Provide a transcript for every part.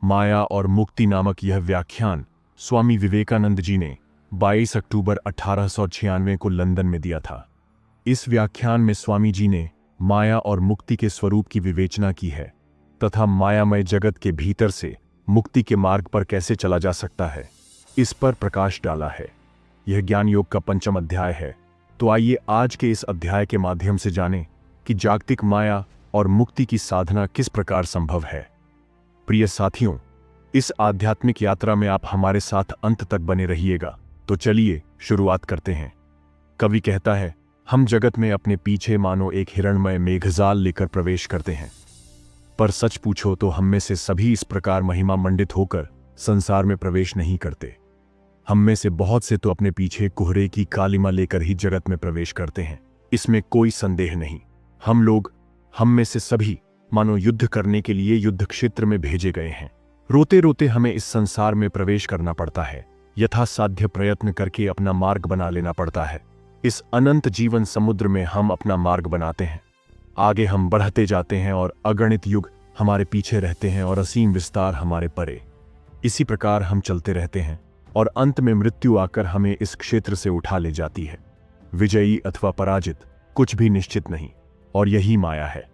माया और मुक्ति नामक यह व्याख्यान स्वामी विवेकानंद जी ने 22 अक्टूबर 1896 को लंदन में दिया था। इस व्याख्यान में स्वामी जी ने माया और मुक्ति के स्वरूप की विवेचना की है तथा मायामय जगत के भीतर से मुक्ति के मार्ग पर कैसे चला जा सकता है, इस पर प्रकाश डाला है। यह ज्ञान योग का 5वां अध्याय है। तो आइए आज के इस अध्याय के माध्यम से जानें कि जागतिक माया और मुक्ति की साधना किस प्रकार संभव है। प्रिय साथियों, इस आध्यात्मिक यात्रा में आप हमारे साथ अंत तक बने रहिएगा। तो चलिए शुरुआत करते हैं। कवि कहता है, हम जगत में अपने पीछे मानो एक हिरणमय मेघजाल लेकर प्रवेश करते हैं, पर सच पूछो तो हम में से सभी इस प्रकार महिमा मंडित होकर संसार में प्रवेश नहीं करते। हम में से बहुत से तो अपने पीछे कोहरे की कालिमा लेकर ही जगत में प्रवेश करते हैं, इसमें कोई संदेह नहीं। हम में से सभी मानो युद्ध करने के लिए युद्ध क्षेत्र में भेजे गए हैं। रोते रोते हमें इस संसार में प्रवेश करना पड़ता है, यथासाध्य प्रयत्न करके अपना मार्ग बना लेना पड़ता है। इस अनंत जीवन समुद्र में हम अपना मार्ग बनाते हैं। आगे हम बढ़ते जाते हैं और अगणित युग हमारे पीछे रहते हैं और असीम विस्तार हमारे परे। इसी प्रकार हम चलते रहते हैं और अंत में मृत्यु आकर हमें इस क्षेत्र से उठा ले जाती है। विजयी अथवा पराजित कुछ भी निश्चित नहीं, और यही माया है।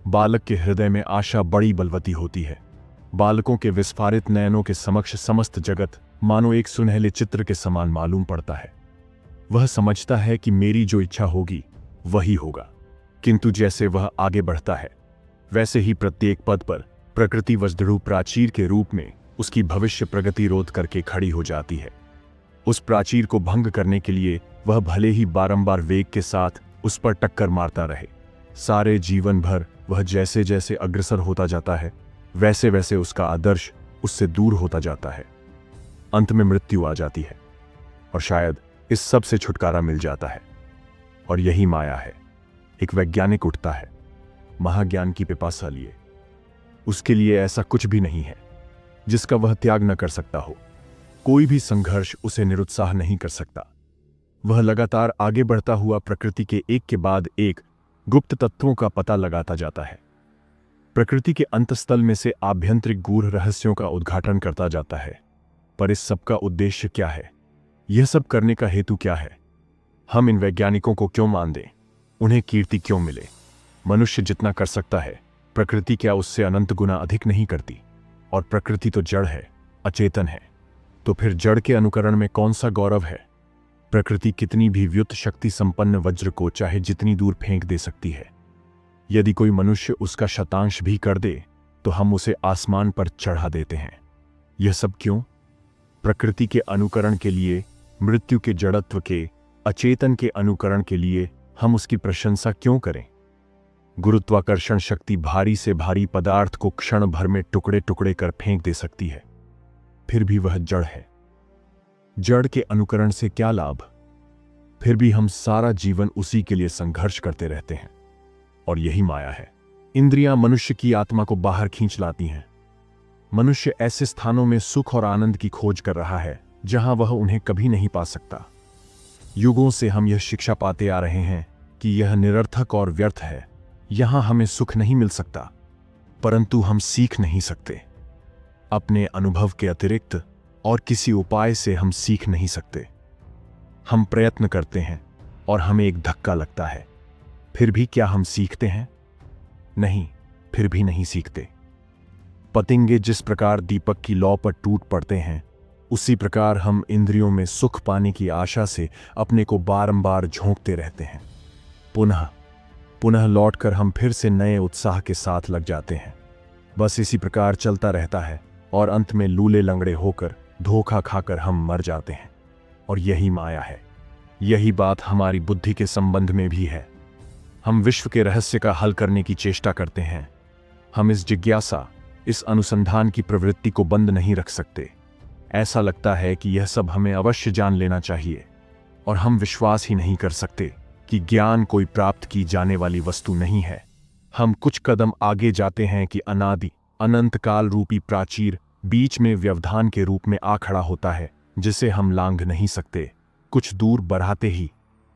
बालक के हृदय में आशा बड़ी बलवती होती है। बालकों के विस्फारित नयनों के समक्ष समस्त जगत मानो एक सुनहले चित्र के समान मालूम पड़ता है। वह समझता है कि मेरी जो इच्छा होगी वही होगा, किंतु जैसे वह आगे बढ़ता है वैसे ही प्रत्येक पद पर प्रकृति वज्रदृढ़ प्राचीर के रूप में उसकी भविष्य प्रगति रोध करके खड़ी हो जाती है। उस प्राचीर को भंग करने के लिए वह भले ही बारंबार वेग के साथ उस पर टक्कर मारता रहे, सारे जीवन भर वह जैसे जैसे अग्रसर होता जाता है वैसे वैसे उसका आदर्श उससे दूर होता जाता है। अंत में मृत्यु आ जाती है और शायद इस सब से छुटकारा मिल जाता है। और यही माया है। एक वैज्ञानिक उठता है, महाज्ञान की पिपासा लिए। उसके लिए ऐसा कुछ भी नहीं है जिसका वह त्याग न कर सकता हो। कोई भी संघर्ष उसे निरुत्साह नहीं कर सकता। वह लगातार आगे बढ़ता हुआ प्रकृति के एक के बाद एक गुप्त तत्वों का पता लगाता जाता है। प्रकृति के अंतस्थल में से आभ्यंतरिक गूढ़ रहस्यों का उद्घाटन करता जाता है। पर इस सब का उद्देश्य क्या है? यह सब करने का हेतु क्या है? हम इन वैज्ञानिकों को क्यों मान दें? उन्हें कीर्ति क्यों मिले? मनुष्य जितना कर सकता है, प्रकृति क्या उससे अनंत गुना अधिक नहीं करती? और प्रकृति तो जड़ है, अचेतन है। तो फिर जड़ के अनुकरण में कौन सा गौरव है? प्रकृति कितनी भी व्युत शक्ति संपन्न वज्र को चाहे जितनी दूर फेंक दे सकती है। यदि कोई मनुष्य उसका शतांश भी कर दे तो हम उसे आसमान पर चढ़ा देते हैं। यह सब क्यों? प्रकृति के अनुकरण के लिए, मृत्यु के जड़त्व के, अचेतन के अनुकरण के लिए हम उसकी प्रशंसा क्यों करें? गुरुत्वाकर्षण शक्ति भारी से भारी पदार्थ को क्षण भर में टुकड़े टुकड़े कर फेंक दे सकती है, फिर भी वह जड़ है। जड़ के अनुकरण से क्या लाभ? फिर भी हम सारा जीवन उसी के लिए संघर्ष करते रहते हैं। और यही माया है। इंद्रियां मनुष्य की आत्मा को बाहर खींच लाती हैं। मनुष्य ऐसे स्थानों में सुख और आनंद की खोज कर रहा है जहां वह उन्हें कभी नहीं पा सकता। युगों से हम यह शिक्षा पाते आ रहे हैं कि यह निरर्थक और व्यर्थ है। यहां हमें सुख नहीं मिल सकता, परंतु हम सीख नहीं सकते। अपने अनुभव के अतिरिक्त और किसी उपाय से हम सीख नहीं सकते। हम प्रयत्न करते हैं और हमें एक धक्का लगता है, फिर भी क्या हम सीखते हैं? नहीं, फिर भी नहीं सीखते। पतंगे जिस प्रकार दीपक की लौ पर टूट पड़ते हैं, उसी प्रकार हम इंद्रियों में सुख पाने की आशा से अपने को बारंबार झोंकते रहते हैं। पुनः पुनः लौटकर हम फिर से नए उत्साह के साथ लग जाते हैं। बस इसी प्रकार चलता रहता है और अंत में लूले लंगड़े होकर धोखा खाकर हम मर जाते हैं। और यही माया है। यही बात हमारी बुद्धि के संबंध में भी है। हम विश्व के रहस्य का हल करने की चेष्टा करते हैं। हम इस जिज्ञासा, इस अनुसंधान की प्रवृत्ति को बंद नहीं रख सकते। ऐसा लगता है कि यह सब हमें अवश्य जान लेना चाहिए, और हम विश्वास ही नहीं कर सकते कि ज्ञान कोई प्राप्त की जाने वाली वस्तु नहीं है। हम कुछ कदम आगे जाते हैं कि अनादि अनंत काल रूपी प्राचीर बीच में व्यवधान के रूप में आ खड़ा होता है, जिसे हम लांघ नहीं सकते। कुछ दूर बढ़ाते ही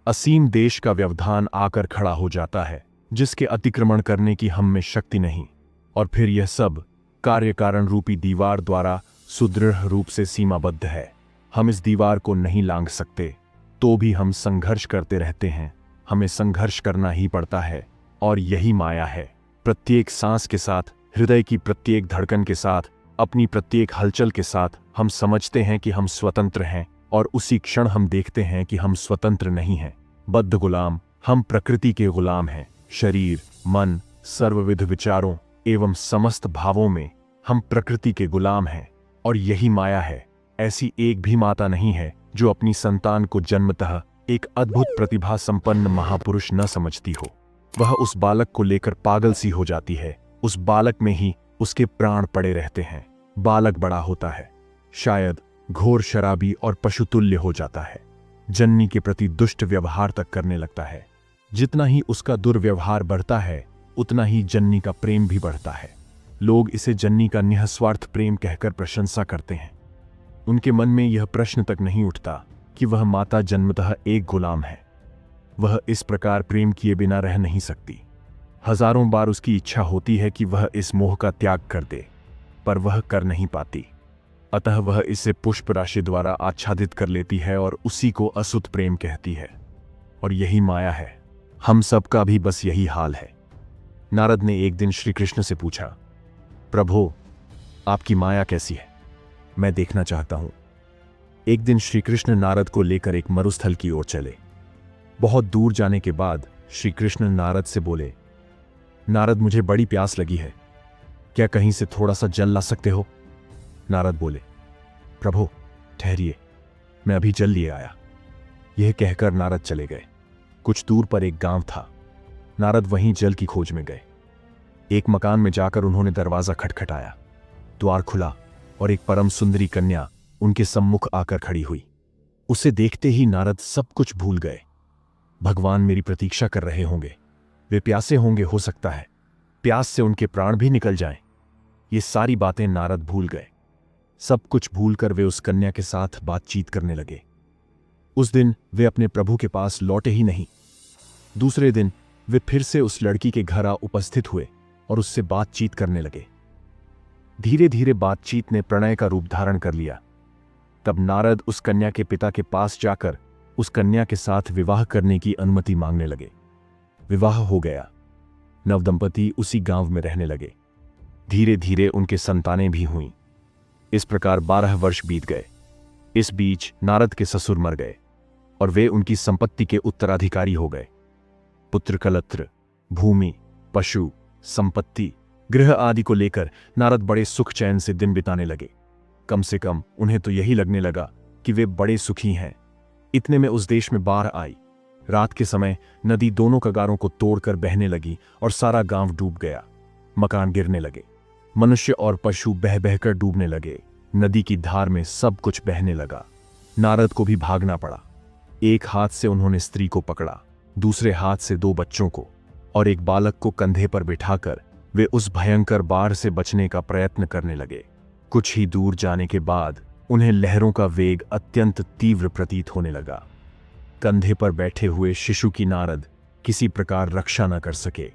असीम देश का व्यवधान आकर खड़ा हो जाता है, जिसके अतिक्रमण करने की हम में शक्ति नहीं। और फिर यह सब कार्य कारण रूपी दीवार द्वारा सुदृढ़ रूप से सीमाबद्ध है। हम इस दीवार को नहीं लांघ सकते, तो भी हम संघर्ष करते रहते हैं। हमें संघर्ष करना ही पड़ता है, और यही माया है। प्रत्येक सांस के साथ, हृदय की प्रत्येक धड़कन के साथ, अपनी प्रत्येक हलचल के साथ हम समझते हैं कि हम स्वतंत्र हैं, और उसी क्षण हम देखते हैं कि हम स्वतंत्र नहीं हैं। बद्ध गुलाम, हम प्रकृति के गुलाम हैं। शरीर, मन, सर्वविध विचारों एवं समस्त भावों में हम प्रकृति के गुलाम हैं, और यही माया है। ऐसी एक भी माता नहीं है जो अपनी संतान को जन्मतः एक अद्भुत प्रतिभा संपन्न महापुरुष न समझती हो। वह उस बालक को लेकर पागल सी हो जाती है। उस बालक में ही उसके प्राण पड़े रहते हैं। बालक बड़ा होता है, शायद घोर शराबी और पशुतुल्य हो जाता है। जननी के प्रति दुष्ट व्यवहार तक करने लगता है। जितना ही उसका दुर्व्यवहार बढ़ता है, उतना ही जननी का प्रेम भी बढ़ता है। लोग इसे जननी का निःस्वार्थ प्रेम कहकर प्रशंसा करते हैं। उनके मन में यह प्रश्न तक नहीं उठता कि वह माता जन्मतः एक गुलाम है। वह इस प्रकार प्रेम किए बिना रह नहीं सकती। हजारों बार उसकी इच्छा होती है कि वह इस मोह का त्याग कर दे, पर वह कर नहीं पाती। अतः वह इसे पुष्प राशि द्वारा आच्छादित कर लेती है और उसी को असुत प्रेम कहती है। और यही माया है। हम सबका भी बस यही हाल है। नारद ने एक दिन श्री कृष्ण से पूछा, प्रभु, आपकी माया कैसी है? मैं देखना चाहता हूं। एक दिन श्री कृष्ण नारद को लेकर एक मरुस्थल की ओर चले। बहुत दूर जाने के बाद श्री कृष्ण नारद से बोले, नारद, मुझे बड़ी प्यास लगी है, क्या कहीं से थोड़ा सा जल ला सकते हो? नारद बोले, प्रभु ठहरिए, मैं अभी जल लिए आया। यह कहकर नारद चले गए। कुछ दूर पर एक गांव था। नारद वहीं जल की खोज में गए। एक मकान में जाकर उन्होंने दरवाजा खटखटाया। द्वार खुला और एक परम सुंदरी कन्या उनके सम्मुख आकर खड़ी हुई। उसे देखते ही नारद सब कुछ भूल गए। भगवान मेरी प्रतीक्षा कर रहे होंगे, वे प्यासे होंगे, हो सकता है प्यास से उनके प्राण भी निकल जाएं। ये सारी बातें नारद भूल गए। सब कुछ भूलकर वे उस कन्या के साथ बातचीत करने लगे। उस दिन वे अपने प्रभु के पास लौटे ही नहीं। दूसरे दिन वे फिर से उस लड़की के घर आ उपस्थित हुए और उससे बातचीत करने लगे। धीरे धीरे बातचीत ने प्रणय का रूप धारण कर लिया। तब नारद उस कन्या के पिता के पास जाकर उस कन्या के साथ विवाह करने की अनुमति मांगने लगे। विवाह हो गया। नवदंपति उसी गांव में रहने लगे। धीरे धीरे उनके संतानें भी हुईं। इस प्रकार 12 वर्ष बीत गए। इस बीच नारद के ससुर मर गए और वे उनकी संपत्ति के उत्तराधिकारी हो गए। पुत्र, कलत्र, भूमि, पशु, संपत्ति, गृह आदि को लेकर नारद बड़े सुख चैन से दिन बिताने लगे। कम से कम उन्हें तो यही लगने लगा कि वे बड़े सुखी हैं। इतने में उस देश में बाढ़ आई। रात के समय नदी दोनों कगारों को तोड़कर बहने लगी और सारा गांव डूब गया। मकान गिरने लगे। मनुष्य और पशु बह बहकर डूबने लगे। नदी की धार में सब कुछ बहने लगा। नारद को भी भागना पड़ा। एक हाथ से उन्होंने स्त्री को पकड़ा, दूसरे हाथ से 2 बच्चों को और एक बालक को कंधे पर बिठाकर वे उस भयंकर बाढ़ से बचने का प्रयत्न करने लगे। कुछ ही दूर जाने के बाद उन्हें लहरों का वेग अत्यंत तीव्र प्रतीत होने लगा। कंधे पर बैठे हुए शिशु की नारद किसी प्रकार रक्षा न कर सके।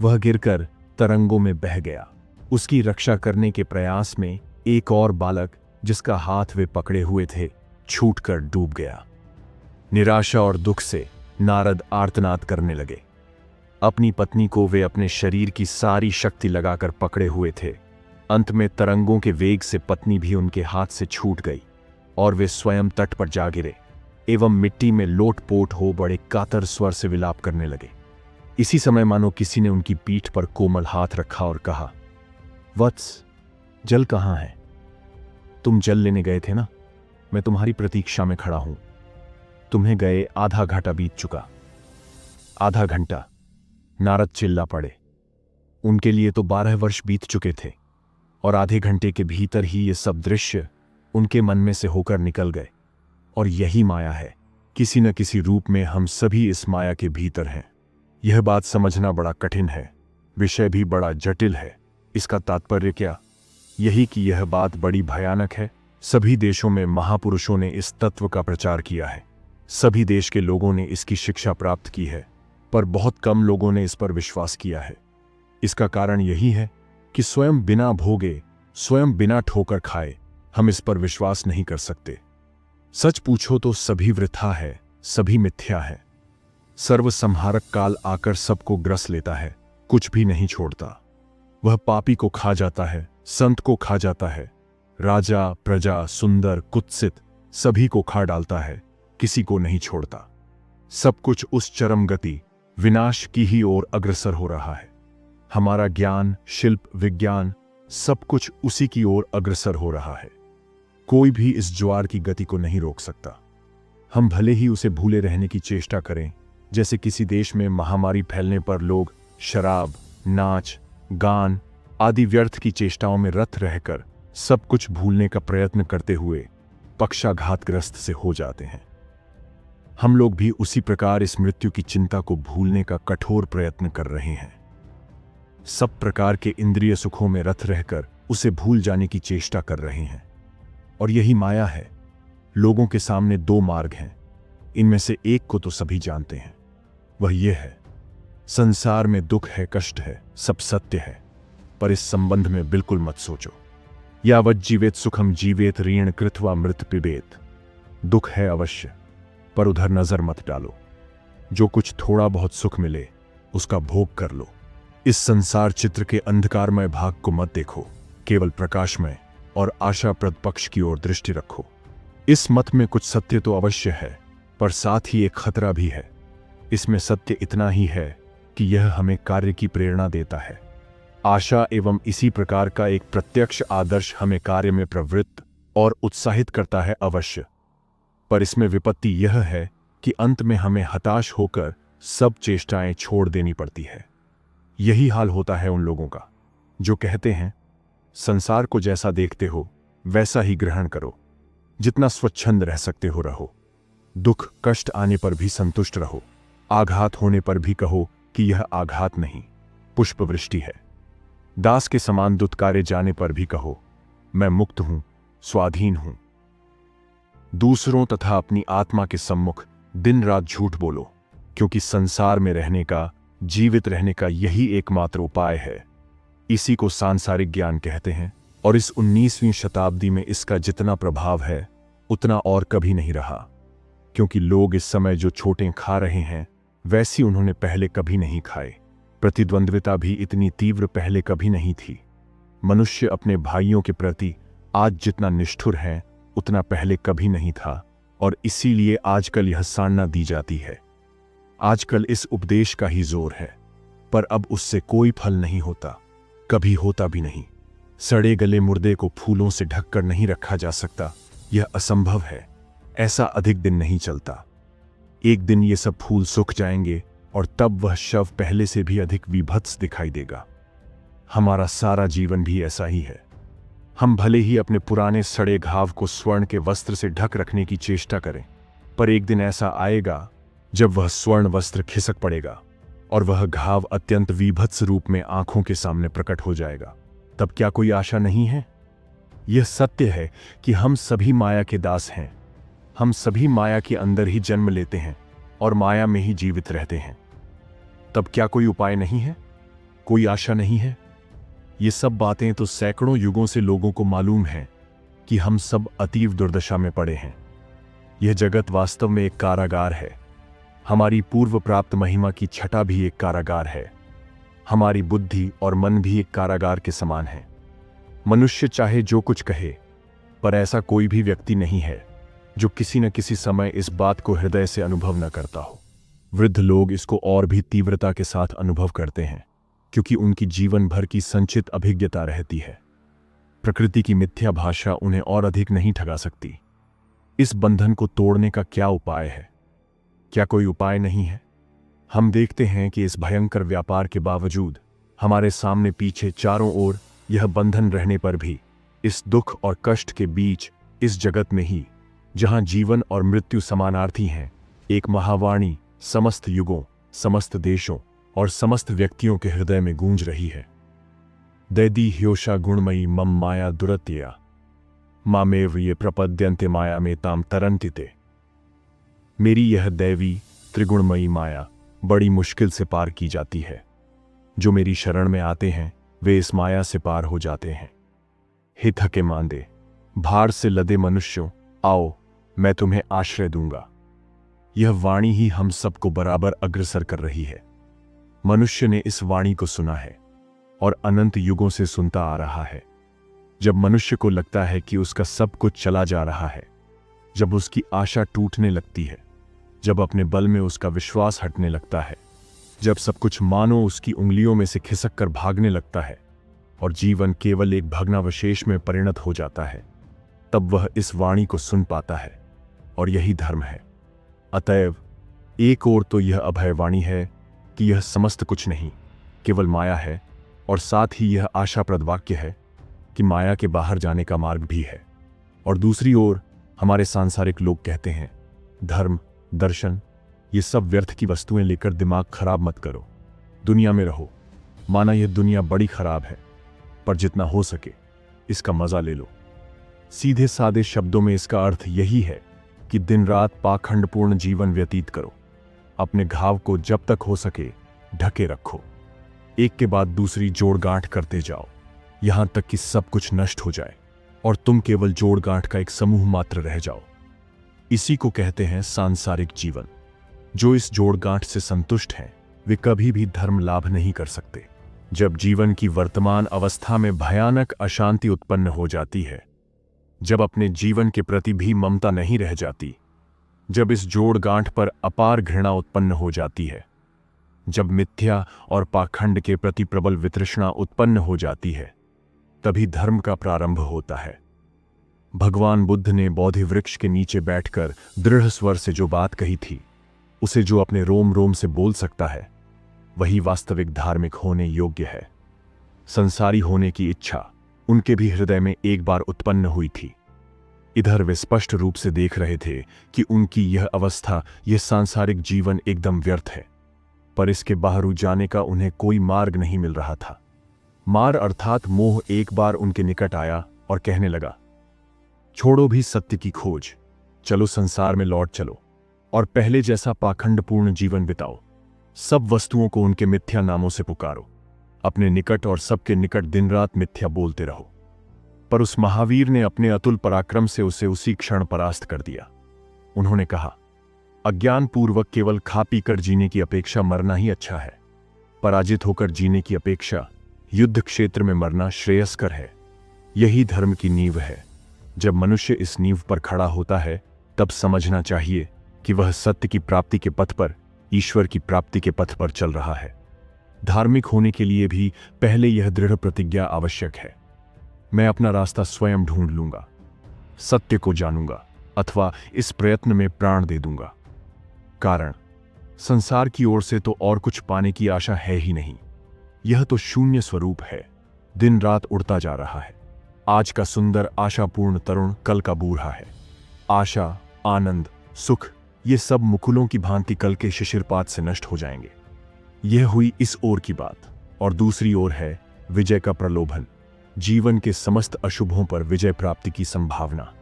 वह गिरकर तरंगों में बह गया। उसकी रक्षा करने के प्रयास में एक और बालक, जिसका हाथ वे पकड़े हुए थे, छूटकर डूब गया। निराशा और दुख से नारद आर्तनाद करने लगे। अपनी पत्नी को वे अपने शरीर की सारी शक्ति लगाकर पकड़े हुए थे। अंत में तरंगों के वेग से पत्नी भी उनके हाथ से छूट गई और वे स्वयं तट पर जा गिरे एवं मिट्टी में लोटपोट हो बड़े कातर स्वर से विलाप करने लगे। इसी समय मानो किसी ने उनकी पीठ पर कोमल हाथ रखा और कहा, वत्स, जल कहाँ है? तुम जल लेने गए थे ना? मैं तुम्हारी प्रतीक्षा में खड़ा हूं। तुम्हें गए आधा घंटा बीत चुका। आधा घंटा? नारद चिल्ला पड़े। उनके लिए तो 12 वर्ष बीत चुके थे और आधे घंटे के भीतर ही ये सब दृश्य उनके मन में से होकर निकल गए। और यही माया है। किसी न किसी रूप में हम सभी इस माया के भीतर हैं। यह बात समझना बड़ा कठिन है। विषय भी बड़ा जटिल है। इसका तात्पर्य क्या? यही कि यह बात बड़ी भयानक है। सभी देशों में महापुरुषों ने इस तत्व का प्रचार किया है। सभी देश के लोगों ने इसकी शिक्षा प्राप्त की है, पर बहुत कम लोगों ने इस पर विश्वास किया है। इसका कारण यही है कि स्वयं बिना भोगे स्वयं बिना ठोकर खाए हम इस पर विश्वास नहीं कर सकते। सच पूछो तो सभी वृथा है, सभी मिथ्या है। सर्वसंहारक काल आकर सबको ग्रस लेता है, कुछ भी नहीं छोड़ता। वह पापी को खा जाता है, संत को खा जाता है, राजा प्रजा सुंदर कुत्सित सभी को खा डालता है, किसी को नहीं छोड़ता। सब कुछ उस चरम गति विनाश की ही ओर अग्रसर हो रहा है। हमारा ज्ञान शिल्प विज्ञान सब कुछ उसी की ओर अग्रसर हो रहा है। कोई भी इस ज्वार की गति को नहीं रोक सकता। हम भले ही उसे भूले रहने की चेष्टा करें, जैसे किसी देश में महामारी फैलने पर लोग शराब नाच गान आदि व्यर्थ की चेष्टाओं में रत रहकर सब कुछ भूलने का प्रयत्न करते हुए पक्षाघातग्रस्त से हो जाते हैं। हम लोग भी उसी प्रकार इस मृत्यु की चिंता को भूलने का कठोर प्रयत्न कर रहे हैं। सब प्रकार के इंद्रिय सुखों में रत रहकर उसे भूल जाने की चेष्टा कर रहे हैं। और यही माया है। लोगों के सामने दो मार्ग हैं, इनमें से एक को तो सभी जानते हैं, वह यह है संसार में दुख है कष्ट है सब सत्य है, पर इस संबंध में बिल्कुल मत सोचो। यावत जीवेत सुखम जीवेत ऋण कृत्वा मृत पिबेत। दुख है अवश्य, पर उधर नजर मत डालो। जो कुछ थोड़ा बहुत सुख मिले उसका भोग कर लो। इस संसार चित्र के अंधकारमय भाग को मत देखो, केवल प्रकाशमय और आशाप्रद पक्ष की ओर दृष्टि रखो। इस मत में कुछ सत्य तो अवश्य है, पर साथ ही एक खतरा भी है। इसमें सत्य इतना ही है कि यह हमें कार्य की प्रेरणा देता है। आशा एवं इसी प्रकार का एक प्रत्यक्ष आदर्श हमें कार्य में प्रवृत्त और उत्साहित करता है अवश्य, पर इसमें विपत्ति यह है कि अंत में हमें हताश होकर सब चेष्टाएं छोड़ देनी पड़ती है। यही हाल होता है उन लोगों का जो कहते हैं संसार को जैसा देखते हो वैसा ही ग्रहण करो, जितना स्वच्छंद रह सकते हो रहो, दुख कष्ट आने पर भी संतुष्ट रहो, आघात होने पर भी कहो कि यह आघात नहीं पुष्पवृष्टि है, दास के समान दुत्कारे जाने पर भी कहो मैं मुक्त हूं स्वाधीन हूं। दूसरों तथा अपनी आत्मा के सम्मुख दिन रात झूठ बोलो, क्योंकि संसार में रहने का जीवित रहने का यही एकमात्र उपाय है। इसी को सांसारिक ज्ञान कहते हैं, और इस 19वीं शताब्दी में इसका जितना प्रभाव है उतना और कभी नहीं रहा, क्योंकि लोग इस समय जो छोटें खा रहे हैं वैसी उन्होंने पहले कभी नहीं खाए। प्रतिद्वंद्विता भी इतनी तीव्र पहले कभी नहीं थी। मनुष्य अपने भाइयों के प्रति आज जितना निष्ठुर है उतना पहले कभी नहीं था, और इसीलिए आजकल यह साड़ना दी जाती है। आजकल इस उपदेश का ही जोर है, पर अब उससे कोई फल नहीं होता, कभी होता भी नहीं। सड़े गले मुर्दे को फूलों से ढककर नहीं रखा जा सकता, यह असंभव है। ऐसा अधिक दिन नहीं चलता। एक दिन ये सब फूल सूख जाएंगे और तब वह शव पहले से भी अधिक विभत्स दिखाई देगा। हमारा सारा जीवन भी ऐसा ही है। हम भले ही अपने पुराने सड़े घाव को स्वर्ण के वस्त्र से ढक रखने की चेष्टा करें, पर एक दिन ऐसा आएगा जब वह स्वर्ण वस्त्र खिसक पड़ेगा और वह घाव अत्यंत विभत्स रूप में आंखों के सामने प्रकट हो जाएगा। तब क्या कोई आशा नहीं है? यह सत्य है कि हम सभी माया के दास हैं। हम सभी माया के अंदर ही जन्म लेते हैं और माया में ही जीवित रहते हैं। तब क्या कोई उपाय नहीं है? कोई आशा नहीं है? ये सब बातें तो सैकड़ों युगों से लोगों को मालूम है कि हम सब अतीव दुर्दशा में पड़े हैं। यह जगत वास्तव में एक कारागार है। हमारी पूर्व प्राप्त महिमा की छटा भी एक कारागार है। हमारी बुद्धि और मन भी एक कारागार के समान है। मनुष्य चाहे जो कुछ कहे, पर ऐसा कोई भी व्यक्ति नहीं है जो किसी न किसी समय इस बात को हृदय से अनुभव न करता हो। वृद्ध लोग इसको और भी तीव्रता के साथ अनुभव करते हैं, क्योंकि उनकी जीवन भर की संचित अभिज्ञता रहती है। प्रकृति की मिथ्या भाषा उन्हें और अधिक नहीं ठगा सकती। इस बंधन को तोड़ने का क्या उपाय है? क्या कोई उपाय नहीं है? हम देखते हैं कि इस भयंकर व्यापार के बावजूद हमारे सामने पीछे चारों ओर यह बंधन रहने पर भी इस दुख और कष्ट के बीच इस जगत में ही, जहां जीवन और मृत्यु समानार्थी हैं, एक महावाणी समस्त युगों, समस्त देशों और समस्त व्यक्तियों के हृदय में गूंज रही है। दैदी ह्योषा गुणमयी मम माया दुरत्या मामेव ये प्रपद्यन्ते माया में ताम तरंतिते। मेरी यह दैवी त्रिगुणमयी माया बड़ी मुश्किल से पार की जाती है। जो मेरी शरण में आते हैं वे इस माया से पार हो जाते हैं। हे थके मांदे, भार से लदे मनुष्यों, आओ, मैं तुम्हें आश्रय दूंगा। यह वाणी ही हम सबको बराबर अग्रसर कर रही है। मनुष्य ने इस वाणी को सुना है और अनंत युगों से सुनता आ रहा है। जब मनुष्य को लगता है कि उसका सब कुछ चला जा रहा है, जब उसकी आशा टूटने लगती है, जब अपने बल में उसका विश्वास हटने लगता है, जब सब कुछ मानो उसकी उंगलियों में से खिसक कर भागने लगता है और जीवन केवल एक भग्नावशेष में परिणत हो जाता है, तब वह इस वाणी को सुन पाता है। और यही धर्म है। अतएव एक ओर तो यह अभयवाणी है कि यह समस्त कुछ नहीं, केवल माया है, और साथ ही यह आशाप्रद वाक्य है कि माया के बाहर जाने का मार्ग भी है। और दूसरी ओर हमारे सांसारिक लोग कहते हैं, धर्म, दर्शन, ये सब व्यर्थ की वस्तुएं लेकर दिमाग खराब मत करो, दुनिया में रहो, माना यह दुनिया बड़ी खराब है, पर जितना हो सके इसका मजा ले लो। सीधे सादे शब्दों में इसका अर्थ यही है कि दिन रात पाखंडपूर्ण जीवन व्यतीत करो, अपने घाव को जब तक हो सके ढके रखो, एक के बाद दूसरी जोड़ गांठ करते जाओ, यहां तक कि सब कुछ नष्ट हो जाए और तुम केवल जोड़ गांठ का एक समूह मात्र रह जाओ। इसी को कहते हैं सांसारिक जीवन। जो इस जोड़ गांठ से संतुष्ट हैं, वे कभी भी धर्म लाभ नहीं कर सकते। जब जीवन की वर्तमान अवस्था में भयानक अशांति उत्पन्न हो जाती है, जब अपने जीवन के प्रति भी ममता नहीं रह जाती, जब इस जोड़ गांठ पर अपार घृणा उत्पन्न हो जाती है, जब मिथ्या और पाखंड के प्रति प्रबल वितृष्णा उत्पन्न हो जाती है, तभी धर्म का प्रारंभ होता है। भगवान बुद्ध ने बोधि वृक्ष के नीचे बैठकर दृढ़ स्वर से जो बात कही थी, उसे जो अपने रोम रोम से बोल सकता है, वही वास्तविक धार्मिक होने योग्य है। संसारी होने की इच्छा उनके भी हृदय में एक बार उत्पन्न हुई थी। इधर वे स्पष्ट रूप से देख रहे थे कि उनकी यह अवस्था, यह सांसारिक जीवन एकदम व्यर्थ है, पर इसके बाहर जाने का उन्हें कोई मार्ग नहीं मिल रहा था। मार अर्थात मोह एक बार उनके निकट आया और कहने लगा, छोड़ो भी सत्य की खोज, चलो संसार में लौट चलो और पहले जैसा पाखंडपूर्ण जीवन बिताओ। सब वस्तुओं को उनके मिथ्या नामों से पुकारो, अपने निकट और सबके निकट दिन रात मिथ्या बोलते रहो। पर उस महावीर ने अपने अतुल पराक्रम से उसे उसी क्षण परास्त कर दिया। उन्होंने कहा, अज्ञान पूर्वक केवल खा पी कर जीने की अपेक्षा मरना ही अच्छा है। पराजित होकर जीने की अपेक्षा युद्ध क्षेत्र में मरना श्रेयस्कर है। यही धर्म की नींव है। जब मनुष्य इस नींव पर खड़ा होता है, तब समझना चाहिए कि वह सत्य की प्राप्ति के पथ पर, ईश्वर की प्राप्ति के पथ पर चल रहा है। धार्मिक होने के लिए भी पहले यह दृढ़ प्रतिज्ञा आवश्यक है, मैं अपना रास्ता स्वयं ढूंढ लूंगा, सत्य को जानूंगा, अथवा इस प्रयत्न में प्राण दे दूंगा। कारण, संसार की ओर से तो और कुछ पाने की आशा है ही नहीं। यह तो शून्य स्वरूप है, दिन रात उड़ता जा रहा है। आज का सुंदर आशापूर्ण तरुण कल का बूढ़ा है। आशा, आनंद, सुख, ये सब मुकुलों की भांति कल के शिशिरपात से नष्ट हो जाएंगे। यह हुई इस ओर की बात। और दूसरी ओर है विजय का प्रलोभन, जीवन के समस्त अशुभों पर विजय प्राप्ति की संभावना।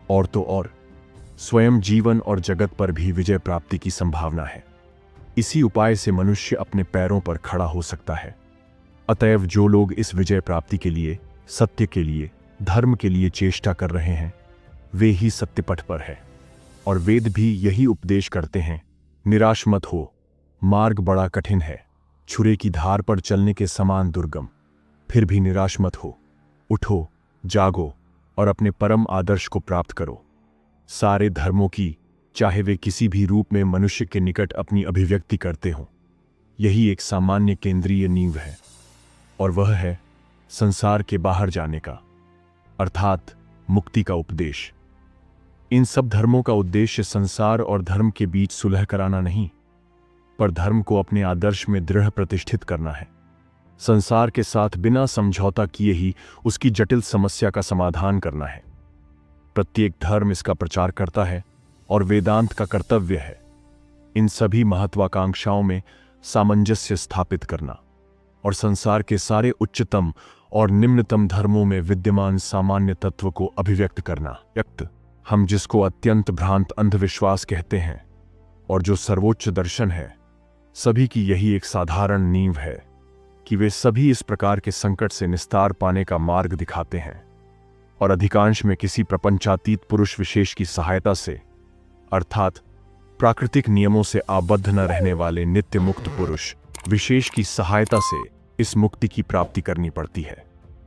और तो और स्वयं जीवन और जगत पर भी विजय प्राप्ति की संभावना है। इसी उपाय से मनुष्य अपने पैरों पर खड़ा हो सकता है। अतएव जो लोग इस विजय प्राप्ति के लिए, सत्य के लिए, धर्म के लिए चेष्टा कर रहे हैं, वे ही सत्य पथ पर है। और वेद भी यही उपदेश करते हैं, निराश मत हो, मार्ग बड़ा कठिन है, छुरे की धार पर चलने के समान दुर्गम। फिर भी निराश मत हो, उठो, जागो और अपने परम आदर्श को प्राप्त करो। सारे धर्मों की, चाहे वे किसी भी रूप में मनुष्य के निकट अपनी अभिव्यक्ति करते हों, यही एक सामान्य केंद्रीय नींव है, और वह है संसार के बाहर जाने का, अर्थात मुक्ति का उपदेश। इन सब धर्मों का उद्देश्य संसार और धर्म के बीच सुलह कराना नहीं, पर धर्म को अपने आदर्श में दृढ़ प्रतिष्ठित करना है। संसार के साथ बिना समझौता किए ही उसकी जटिल समस्या का समाधान करना है। प्रत्येक धर्म इसका प्रचार करता है और वेदांत का कर्तव्य है इन सभी महत्वाकांक्षाओं में सामंजस्य स्थापित करना और संसार के सारे उच्चतम और निम्नतम धर्मों में विद्यमान सामान्य तत्व को अभिव्यक्त करना। हम जिसको अत्यंत भ्रांत अंधविश्वास कहते हैं और जो सर्वोच्च दर्शन है, सभी की यही एक साधारण नींव है कि वे सभी इस प्रकार के संकट से निस्तार पाने का मार्ग दिखाते हैं। और अधिकांश में किसी प्रपंचातीत पुरुष विशेष की सहायता से, अर्थात प्राकृतिक नियमों से आबद्ध न रहने वाले नित्य मुक्त पुरुष विशेष की सहायता से इस मुक्ति की प्राप्ति करनी पड़ती है।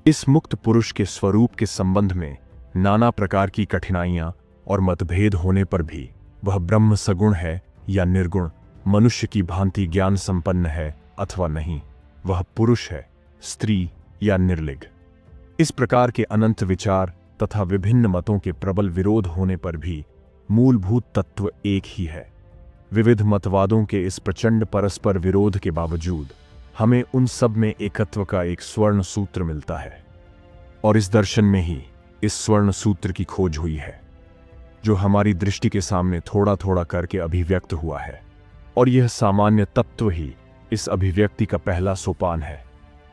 इस मुक्त पुरुष के स्वरूप के संबंध में नाना प्रकार की कठिनाइयां और मतभेद होने पर भी वह ब्रह्म सगुण है या निर्गुण, मनुष्य की भांति ज्ञान संपन्न है अथवा नहीं, वह पुरुष है, स्त्री या निर्लिंग, इस प्रकार के अनंत विचार तथा विभिन्न मतों के प्रबल विरोध होने पर भी मूलभूत तत्व एक ही है। विविध मतवादों के इस प्रचंड परस्पर विरोध के बावजूद हमें उन सब में एकत्व का एक स्वर्ण सूत्र मिलता है, और इस दर्शन में ही इस स्वर्ण सूत्र की खोज हुई है, जो हमारी दृष्टि के सामने थोड़ा थोड़ा करके अभिव्यक्त हुआ है। और यह सामान्य तत्व ही इस अभिव्यक्ति का पहला सोपान है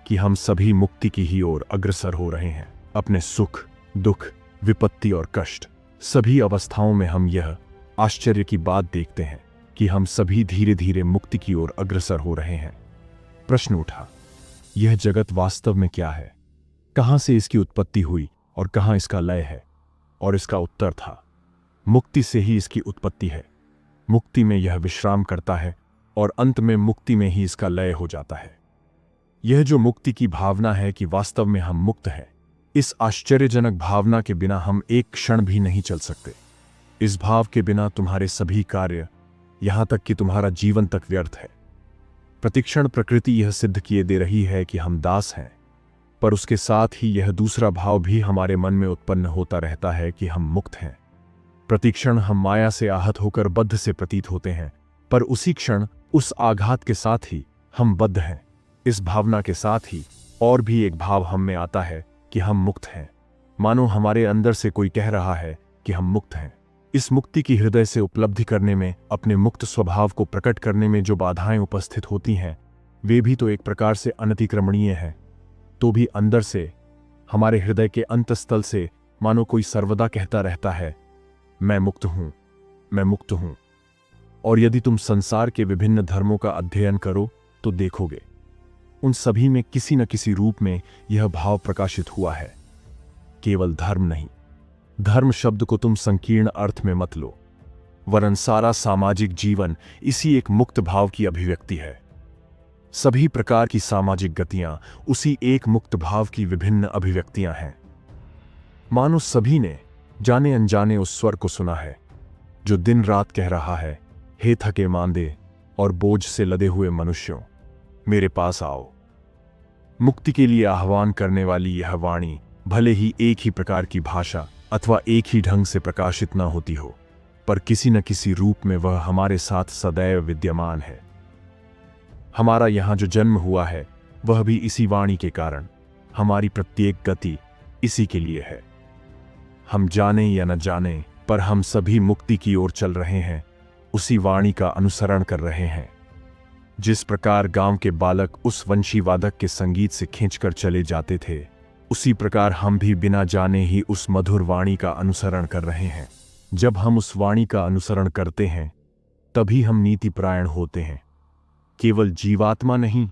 कि हम सभी मुक्ति की ही ओर अग्रसर हो रहे हैं। अपने सुख, दुख, विपत्ति और कष्ट सभी अवस्थाओं में हम यह आश्चर्य की बात देखते हैं कि हम सभी धीरे धीरे मुक्ति की ओर अग्रसर हो रहे हैं। प्रश्न उठा, यह जगत वास्तव में क्या है? कहां से इसकी उत्पत्ति हुई और कहां इसका लय है? और इसका उत्तर था, मुक्ति से ही इसकी उत्पत्ति है। मुक्ति में यह विश्राम करता है और अंत में मुक्ति में ही इसका लय हो जाता है। यह जो मुक्ति की भावना है कि वास्तव में हम मुक्त हैं, इस आश्चर्यजनक भावना के बिना हम एक क्षण भी नहीं चल सकते। इस भाव के बिना तुम्हारे सभी कार्य, यहां तक कि तुम्हारा जीवन तक व्यर्थ है। प्रतिक्षण प्रकृति यह सिद्ध किए दे रही है कि हम दास हैं, पर उसके साथ ही यह दूसरा भाव भी हमारे मन में उत्पन्न होता रहता है कि हम मुक्त हैं। प्रतिक्षण हम माया से आहत होकर बद्ध से प्रतीत होते हैं, पर उसी क्षण उस आघात के साथ ही हम बद्ध हैं। इस भावना के साथ ही और भी एक भाव हम में आता है कि हम मुक्त हैं, मानो हमारे अंदर से कोई कह रहा है कि हम मुक्त हैं। इस मुक्ति की हृदय से उपलब्धि करने में, अपने मुक्त स्वभाव को प्रकट करने में जो बाधाएं उपस्थित होती हैं, वे भी तो एक प्रकार से अनतिक्रमणीय हैं। तो भी अंदर से, हमारे हृदय के अंतस्थल से मानो कोई सर्वदा कहता रहता है, मैं मुक्त हूं, मैं मुक्त हूं। और यदि तुम संसार के विभिन्न धर्मों का अध्ययन करो तो देखोगे, उन सभी में किसी न किसी रूप में यह भाव प्रकाशित हुआ है। केवल धर्म नहीं, धर्म शब्द को तुम संकीर्ण अर्थ में मत लो, वरन सारा सामाजिक जीवन इसी एक मुक्त भाव की अभिव्यक्ति है। सभी प्रकार की सामाजिक गतियां उसी एक मुक्त भाव की विभिन्न अभिव्यक्तियां हैं। मानो सभी ने जाने अनजाने उस स्वर को सुना है जो दिन रात कह रहा है, हे थके मांदे और बोझ से लदे हुए मनुष्यों, मेरे पास आओ। मुक्ति के लिए आह्वान करने वाली यह वाणी भले ही एक ही प्रकार की भाषा अथवा एक ही ढंग से प्रकाशित न होती हो, पर किसी न किसी रूप में वह हमारे साथ सदैव विद्यमान है। हमारा यहाँ जो जन्म हुआ है वह भी इसी वाणी के कारण, हमारी प्रत्येक गति इसी के लिए है। हम जाने या न जाने, पर हम सभी मुक्ति की ओर चल रहे हैं, उसी वाणी का अनुसरण कर रहे हैं। जिस प्रकार गांव के बालक उस वंशी वादक के संगीत से खींचकर चले जाते थे, उसी प्रकार हम भी बिना जाने ही उस मधुर वाणी का अनुसरण कर रहे हैं। जब हम उस वाणी का अनुसरण करते हैं, तभी हम नीतिपरायण होते हैं। केवल जीवात्मा नहीं,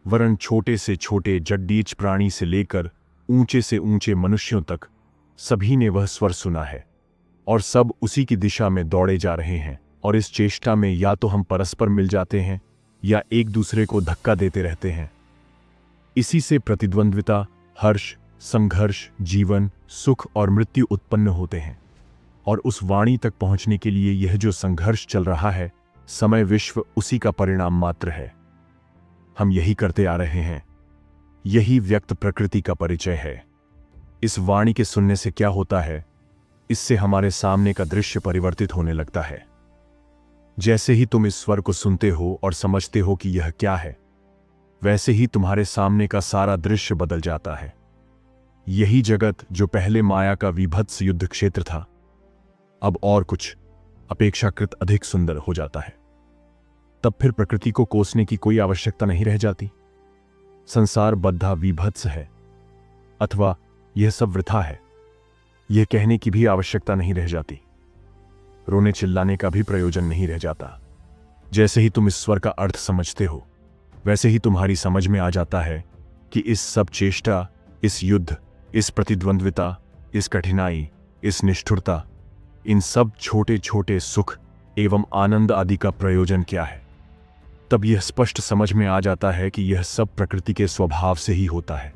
वरन छोटे से छोटे जड्डीच प्राणी से लेकर ऊंचे से ऊंचे मनुष्यों तक सभी ने वह स्वर सुना है, और सब उसी की दिशा में दौड़े जा रहे हैं। और इस चेष्टा में या तो हम परस्पर मिल जाते हैं या एक दूसरे को धक्का देते रहते हैं। इसी से प्रतिद्वंद्विता, हर्ष, संघर्ष, जीवन, सुख और मृत्यु उत्पन्न होते हैं। और उस वाणी तक पहुंचने के लिए यह जो संघर्ष चल रहा है, समय विश्व उसी का परिणाम मात्र है। हम यही करते आ रहे हैं, यही व्यक्त प्रकृति का परिचय है। इस वाणी के सुनने से क्या होता है, इससे हमारे सामने का दृश्य परिवर्तित होने लगता है। जैसे ही तुम इस स्वर को सुनते हो और समझते हो कि यह क्या है, वैसे ही तुम्हारे सामने का सारा दृश्य बदल जाता है। यही जगत जो पहले माया का विभत्स युद्ध क्षेत्र था, अब और कुछ अपेक्षाकृत अधिक सुंदर हो जाता है। तब फिर प्रकृति को कोसने की कोई आवश्यकता नहीं रह जाती। संसार बद्धा विभत्स है अथवा यह सब वृथा है, यह कहने की भी आवश्यकता नहीं रह जाती। रोने चिल्लाने का भी प्रयोजन नहीं रह जाता। जैसे ही तुम इस स्वर का अर्थ समझते हो, वैसे ही तुम्हारी समझ में आ जाता है कि इस सब चेष्टा, इस युद्ध, इस प्रतिद्वंद्विता, इस कठिनाई, इस निष्ठुरता, इन सब छोटे छोटे सुख एवं आनंद आदि का प्रयोजन क्या है? तब यह स्पष्ट समझ में आ जाता है कि यह सब प्रकृति के स्वभाव से ही होता है।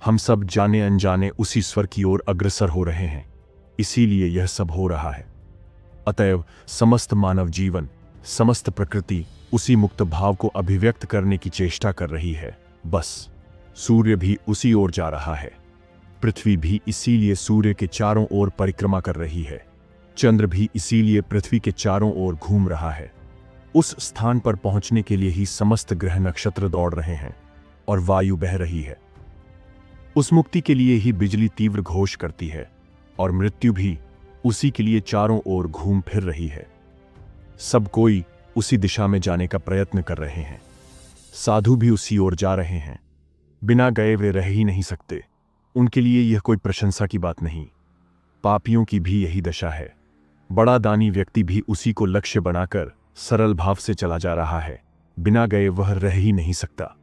हम सब जाने अनजाने उसी स्वर की ओर अग्रसर हो रहे हैं, इसीलिए यह सब हो रहा है। अतएव समस्त मानव जीवन, समस्त प्रकृति उसी मुक्त भाव को अभिव्यक्त करने की चेष्टा कर रही है। बस सूर्य भी उसी ओर जा रहा है, पृथ्वी भी इसीलिए सूर्य के चारों ओर परिक्रमा कर रही है, चंद्र भी इसीलिए पृथ्वी के चारों ओर घूम रहा है। उस स्थान पर पहुंचने के लिए ही समस्त ग्रह नक्षत्र दौड़ रहे हैं और वायु बह रही है। उस मुक्ति के लिए ही बिजली तीव्र घोष करती है और मृत्यु भी उसी के लिए चारों ओर घूम फिर रही है। सब कोई उसी दिशा में जाने का प्रयत्न कर रहे हैं। साधु भी उसी ओर जा रहे हैं, बिना गए वे रह ही नहीं सकते। उनके लिए यह कोई प्रशंसा की बात नहीं। पापियों की भी यही दशा है। बड़ा दानी व्यक्ति भी उसी को लक्ष्य बनाकर सरल भाव से चला जा रहा है, बिना गए वह रह ही नहीं सकता।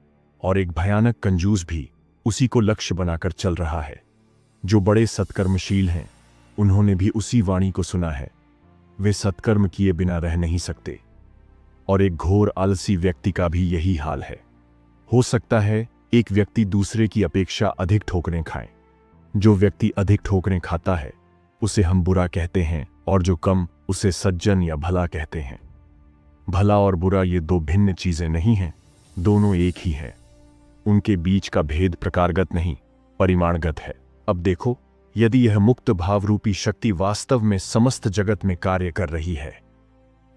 और एक भयानक कंजूस भी उसी को लक्ष्य बनाकर चल रहा है। जो बड़े सत्कर्मशील हैं, उन्होंने भी उसी वाणी को सुना है। वे सत्कर्म किए बिना रह नहीं सकते। और एक घोर आलसी व्यक्ति का भी यही हाल है। हो सकता है एक व्यक्ति दूसरे की अपेक्षा अधिक ठोकरें खाए। जो व्यक्ति अधिक ठोकरें खाता है उसे हम बुरा कहते हैं, और जो कम उसे सज्जन या भला कहते हैं। भला और बुरा ये दो भिन्न चीजें नहीं हैं, दोनों एक ही हैं। उनके बीच का भेद प्रकारगत नहीं, परिमाणगत है। अब देखो, यदि यह मुक्त भाव रूपी शक्ति वास्तव में समस्त जगत में कार्य कर रही है,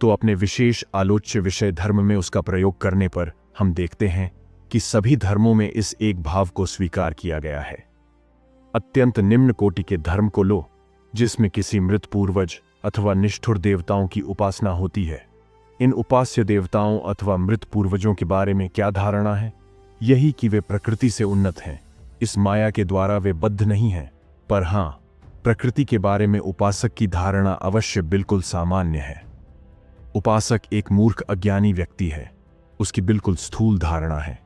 तो अपने विशेष आलोच्य विषय धर्म में उसका प्रयोग करने पर हम देखते हैं कि सभी धर्मों में इस एक भाव को स्वीकार किया गया है। अत्यंत निम्न कोटि के धर्म को लो, जिसमें किसी मृत पूर्वज अथवा निष्ठुर देवताओं की उपासना होती है। इन उपास्य देवताओं अथवा मृत पूर्वजों के बारे में क्या धारणा है? यही कि वे प्रकृति से उन्नत हैं, इस माया के द्वारा वे बद्ध नहीं हैं। पर हां, प्रकृति के बारे में उपासक की धारणा अवश्य बिल्कुल सामान्य है। उपासक एक मूर्ख अज्ञानी व्यक्ति है। उसकी बिल्कुल स्थूल धारणा है।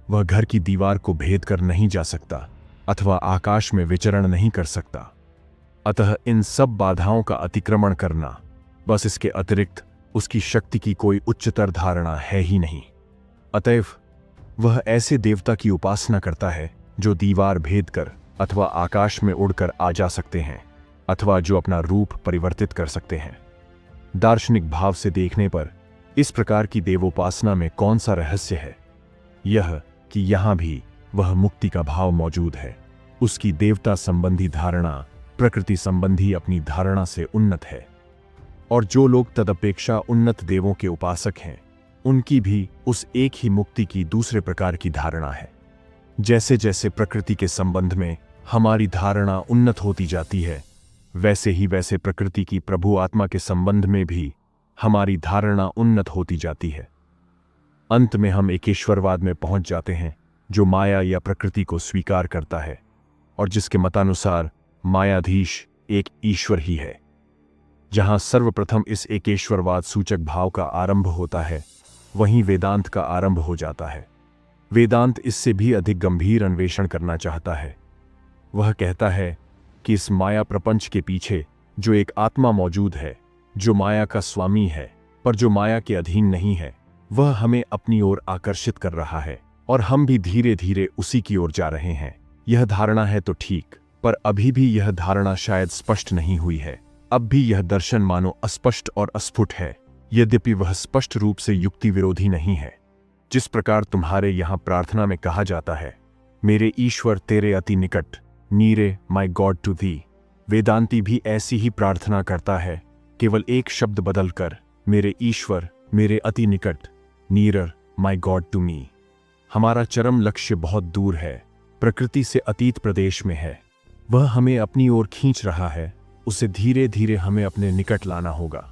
वह घर की दीवार को भेद कर नहीं जा सकता अथवा आकाश में विचरण नहीं कर सकता। अतः इन सब बाधाओं का अतिक्रमण करना, बस इसके अतिरिक्त उसकी शक्ति की कोई उच्चतर धारणा है ही नहीं। अतएव वह ऐसे देवता की उपासना करता है जो दीवार भेद कर अथवा आकाश में उड़कर आ जा सकते हैं, अथवा जो अपना रूप परिवर्तित कर सकते हैं। दार्शनिक भाव से देखने पर इस प्रकार की देवोपासना में कौन सा रहस्य है? यह कि यहां भी वह मुक्ति का भाव मौजूद है। उसकी देवता संबंधी धारणा प्रकृति संबंधी अपनी धारणा से उन्नत है। और जो लोग तदपेक्षा उन्नत देवों के उपासक हैं, उनकी भी उस एक ही मुक्ति की दूसरे प्रकार की धारणा है। जैसे जैसे प्रकृति के संबंध में हमारी धारणा उन्नत होती जाती है, वैसे ही वैसे प्रकृति की प्रभु आत्मा के संबंध में भी हमारी धारणा उन्नत होती जाती है। अंत में हम एकेश्वरवाद में पहुंच जाते हैं, जो माया या प्रकृति को स्वीकार करता है और जिसके मतानुसार मायाधीश एक ईश्वर ही है। जहां सर्वप्रथम इस एकेश्वरवाद सूचक भाव का आरंभ होता है, वहीं वेदांत का आरंभ हो जाता है। वेदांत इससे भी अधिक गंभीर अन्वेषण करना चाहता है। वह कहता है कि इस माया प्रपंच के पीछे जो एक आत्मा मौजूद है, जो माया का स्वामी है पर जो माया के अधीन नहीं है, वह हमें अपनी ओर आकर्षित कर रहा है और हम भी धीरे धीरे उसी की ओर जा रहे हैं। यह धारणा है तो ठीक, पर अभी भी यह धारणा शायद स्पष्ट नहीं हुई है। अब भी यह दर्शन मानो अस्पष्ट और अस्फुट है, यद्यपि वह स्पष्ट रूप से युक्ति विरोधी नहीं है। जिस प्रकार तुम्हारे यहां प्रार्थना में कहा जाता है, मेरे ईश्वर तेरे अति निकट, नीरे माई गॉड टू थी, वेदांती भी ऐसी ही प्रार्थना करता है, केवल एक शब्द बदलकर, मेरे ईश्वर मेरे अति निकट, नीरर माई गॉड टू मी। हमारा चरम लक्ष्य बहुत दूर है, प्रकृति से अतीत प्रदेश में है। वह हमें अपनी ओर खींच रहा है, उसे धीरे धीरे हमें अपने निकट लाना होगा,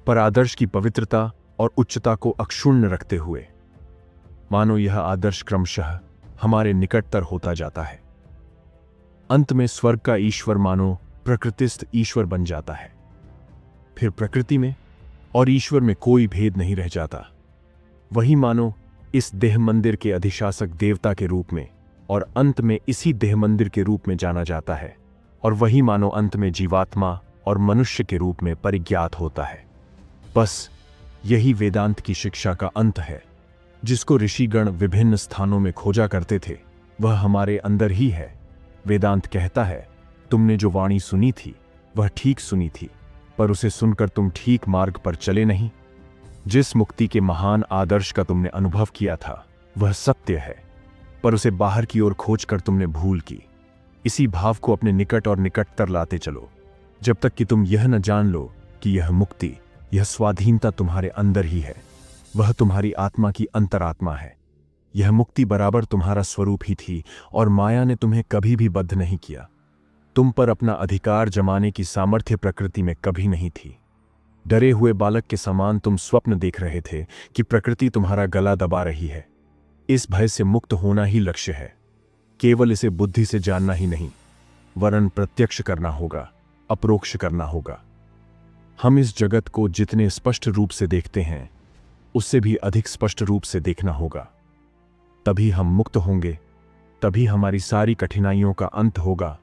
पर आदर्श की पवित्रता और उच्चता को अक्षुण्ण रखते हुए। मानो यह आदर्श क्रमशः हमारे निकटतर होता जाता है। अंत में स्वर्ग का ईश्वर मानो प्रकृतिस्थ ईश्वर बन जाता है। फिर प्रकृति में और ईश्वर में कोई भेद नहीं रह जाता। वही मानो इस देह मंदिर के अधिशासक देवता के रूप में और अंत में इसी देह मंदिर के रूप में जाना जाता है। और वही मानो अंत में जीवात्मा और मनुष्य के रूप में परिज्ञात होता है। बस यही वेदांत की शिक्षा का अंत है, जिसको ऋषिगण विभिन्न स्थानों में खोजा करते थे, वह हमारे अंदर ही है। वेदांत कहता है, तुमने जो वाणी सुनी थी वह ठीक सुनी थी, पर उसे सुनकर तुम ठीक मार्ग पर चले नहीं। जिस मुक्ति के महान आदर्श का तुमने अनुभव किया था वह सत्य है, पर उसे बाहर की ओर खोजकर तुमने भूल की। इसी भाव को अपने निकट और निकटतर लाते चलो, जब तक कि तुम यह न जान लो कि यह मुक्ति, यह स्वाधीनता तुम्हारे अंदर ही है। वह तुम्हारी आत्मा की अंतरात्मा है। यह मुक्ति बराबर तुम्हारा स्वरूप ही थी और माया ने तुम्हें कभी भी बद्ध नहीं किया। तुम पर अपना अधिकार जमाने की सामर्थ्य प्रकृति में कभी नहीं थी। डरे हुए बालक के समान तुम स्वप्न देख रहे थे कि प्रकृति तुम्हारा गला दबा रही है। इस भय से मुक्त होना ही लक्ष्य है। केवल इसे बुद्धि से जानना ही नहीं, वरन प्रत्यक्ष करना होगा, अपरोक्ष करना होगा। हम इस जगत को जितने स्पष्ट रूप से देखते हैं, उससे भी अधिक स्पष्ट रूप से देखना होगा। तभी हम मुक्त होंगे, तभी हमारी सारी कठिनाइयों का अंत होगा,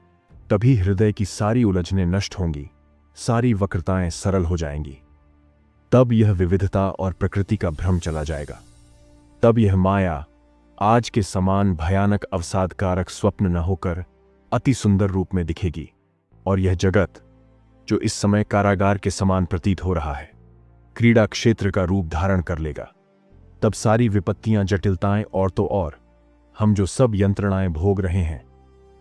तभी हृदय की सारी उलझनें नष्ट होंगी, सारी वक्रताएं सरल हो जाएंगी। तब यह विविधता और प्रकृति का भ्रम चला जाएगा। तब यह माया आज के समान भयानक अवसादकारक स्वप्न न होकर अति सुंदर रूप में दिखेगी, और यह जगत जो इस समय कारागार के समान प्रतीत हो रहा है, क्रीड़ा क्षेत्र का रूप धारण कर लेगा। तब सारी विपत्तियां, जटिलताएं और तो और हम जो सब यंत्रणाएं भोग रहे हैं,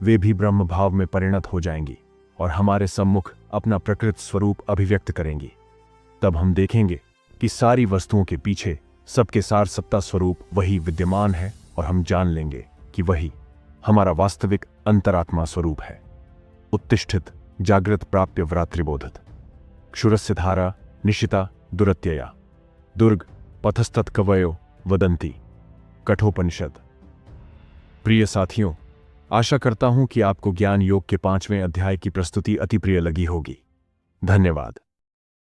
वे भी ब्रह्म भाव में परिणत हो जाएंगी और हमारे सम्मुख अपना प्रकृत स्वरूप अभिव्यक्त करेंगी। तब हम देखेंगे कि सारी वस्तुओं के पीछे सबके सार सत्ता स्वरूप वही विद्यमान है, और हम जान लेंगे कि वही हमारा वास्तविक अंतरात्मा स्वरूप है। उत्तिष्ठित जागृत प्राप्य व्रात्रिबोधत क्षुरस्य धारा निशिता दुरत्यया दुर्ग पथस्तत् कवयो वदन्ति। कठोपनिषद। प्रिय साथियों, आशा करता हूं कि आपको ज्ञान योग के 5वें अध्याय की प्रस्तुति अति प्रिय लगी होगी। धन्यवाद।